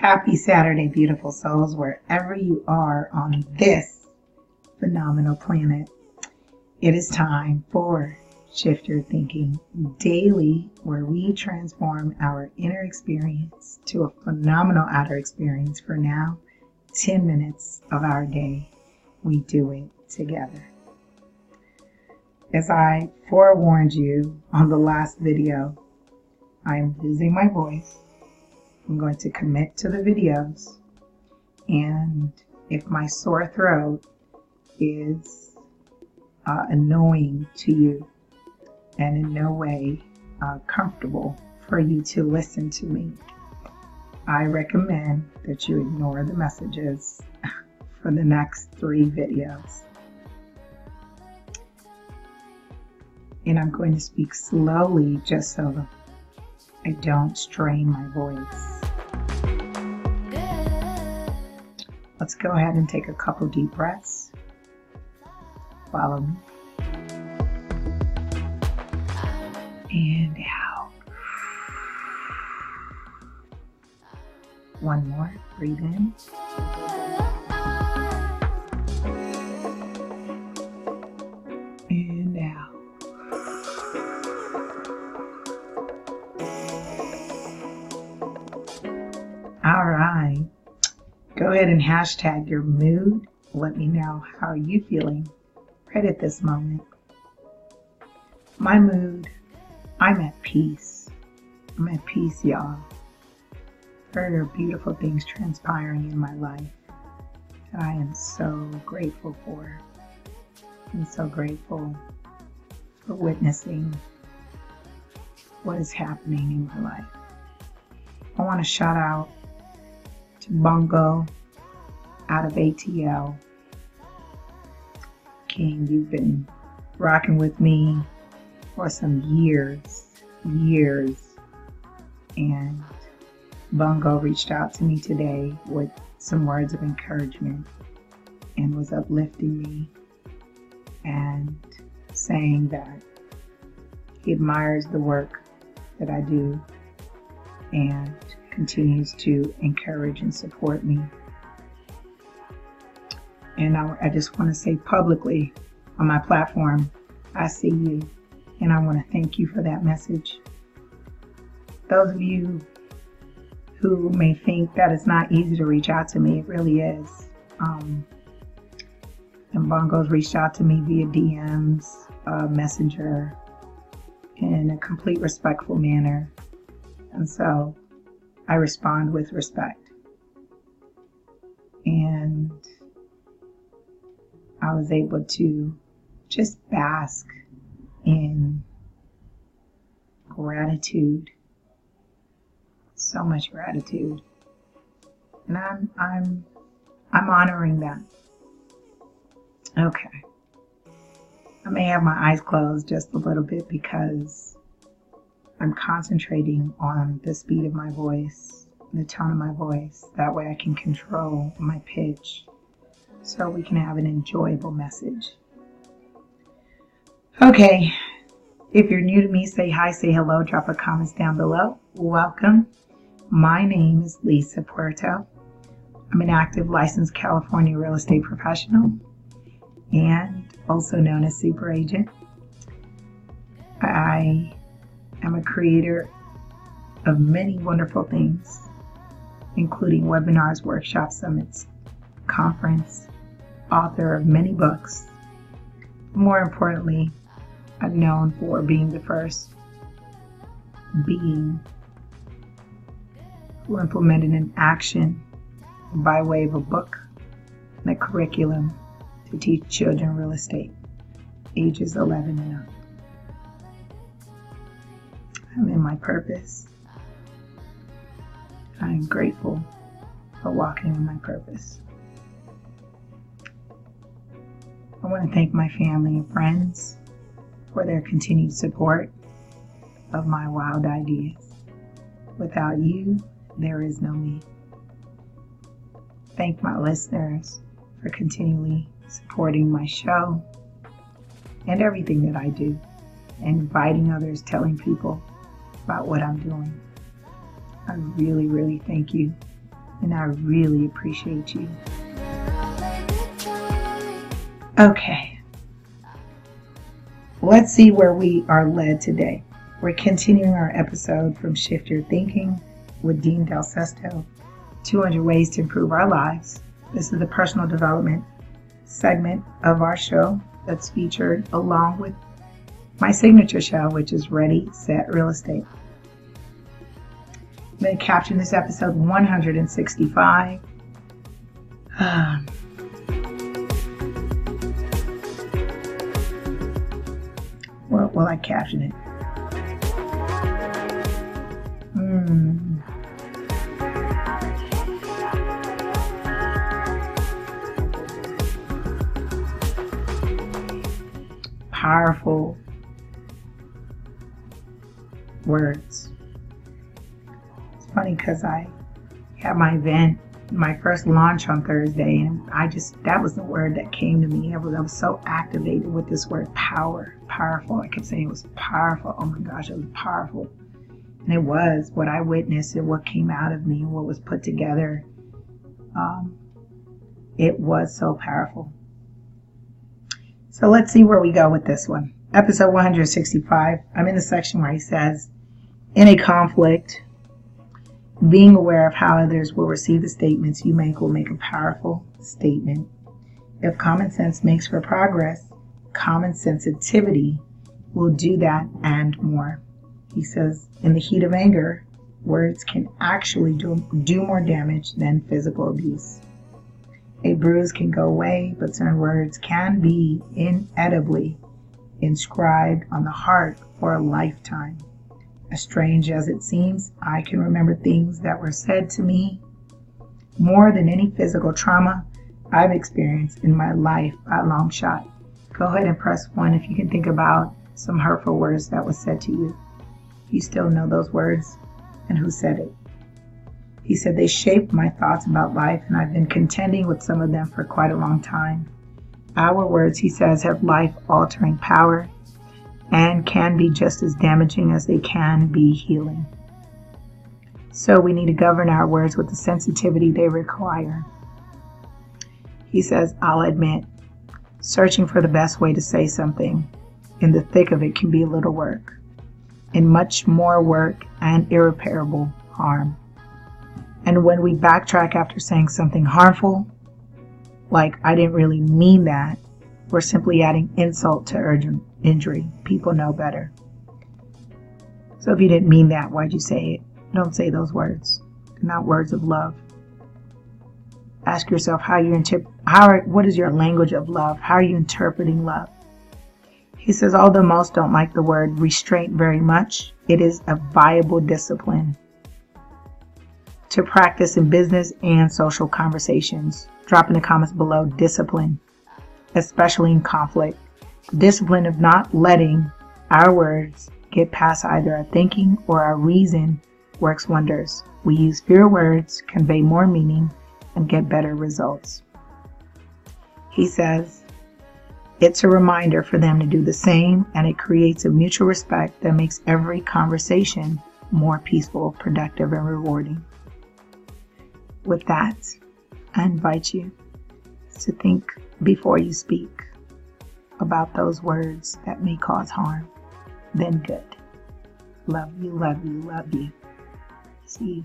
Happy Saturday, beautiful souls, wherever you are on this phenomenal planet. It is time for Shift Your Thinking Daily, where we transform our inner experience to a phenomenal outer experience for now. 10 minutes of our day, we do it together. As I forewarned you on the last video, I am losing my voice. I'm going to commit to the videos, and if my sore throat is annoying to you and in no way comfortable for you to listen to me, I recommend that you ignore the messages for the next 3 videos. And I'm going to speak slowly just so I don't strain my voice. Let's go ahead and take a couple deep breaths. Follow me. And out. One more. Breathe in. And out. All right. Go ahead and hashtag your mood. Let me know how are you feeling right at this moment. My mood, I'm at peace. I'm at peace, y'all. There are beautiful things transpiring in my life that I am so grateful for. I'm so grateful for witnessing what is happening in my life. I want to shout out to Bongo out of ATL. King, you've been rocking with me for some years. And Bongo reached out to me today with some words of encouragement and was uplifting me and saying that he admires the work that I do and continues to encourage and support me. And I just want to say publicly on my platform, I see you, and I want to thank you for that message. Those of you who may think that it's not easy to reach out to me, it really is. And Bongo's reached out to me via DMs, Messenger, in a complete respectful manner. And so I respond with respect. And I was able to just bask in gratitude. So much gratitude. And I'm honoring that. Okay. I may have my eyes closed just a little bit because I'm concentrating on the speed of my voice, the tone of my voice. That way I can control my pitch so we can have an enjoyable message. Okay, if you're new to me, say hi, say hello, drop a comment down below. Welcome. My name is Lisa Puerto. I'm an active licensed California real estate professional and also known as super agent. I I'm a creator of many wonderful things, including webinars, workshops, summits, conference, author of many books. More importantly, I'm known for being the first being who implemented an action by way of a book and a curriculum to teach children real estate, ages 11 and up. I'm in my purpose. I'm grateful for walking in my purpose. I want to thank my family and friends for their continued support of my wild ideas. Without you, there is no me. Thank my listeners for continually supporting my show and everything that I do, and inviting others, telling people about what I'm doing. I really, really thank you and I really appreciate you. Okay, let's see where we are led today. We're continuing our episode from Shift Your Thinking with Dean Del Sesto, 200 Ways to Improve Our Lives. This is the personal development segment of our show that's featured along with my signature show, which is Ready, Set, Real Estate. I'm going to caption this episode 165. What will I caption it? Powerful words. It's funny because I had my event, my first launch on Thursday, and that was the word that came to me. I was so activated with this word powerful. I kept saying it was powerful. Oh my gosh, it was powerful. And it was what I witnessed and what came out of me and what was put together. It was so powerful. So let's see where we go with this one. Episode 165, I'm in the section where he says, in a conflict, being aware of how others will receive the statements you make will make a powerful statement. If common sense makes for progress, common sensitivity will do that and more. He says, in the heat of anger, words can actually do more damage than physical abuse. A bruise can go away, but certain words can be inedibly inscribed on the heart for a lifetime. As strange as it seems, I can remember things that were said to me more than any physical trauma I've experienced in my life by a long shot. Go ahead and press 1 if you can think about some hurtful words that was said to you. You still know those words and who said it. He said they shaped my thoughts about life, and I've been contending with some of them for quite a long time. Our words, he says, have life-altering power and can be just as damaging as they can be healing. So we need to govern our words with the sensitivity they require. He says, I'll admit, searching for the best way to say something in the thick of it can be a little work, and much more work and irreparable harm. And when we backtrack after saying something harmful, like I didn't really mean that, we're simply adding insult to urgent injury. People know better. So if you didn't mean that, why'd you say it? Don't say those words. They're not words of love. Ask yourself what is your language of love? How are you interpreting love? He says, although most don't like the word restraint very much, it is a viable discipline to practice in business and social conversations. Drop in the comments below discipline, especially in conflict. Discipline of not letting our words get past either our thinking or our reason works wonders. We use fewer words, convey more meaning, and get better results. He says, it's a reminder for them to do the same, and it creates a mutual respect that makes every conversation more peaceful, productive, and rewarding. With that, I invite you to think before you speak about those words that may cause harm. Then good. Love you, love you, love you. See you.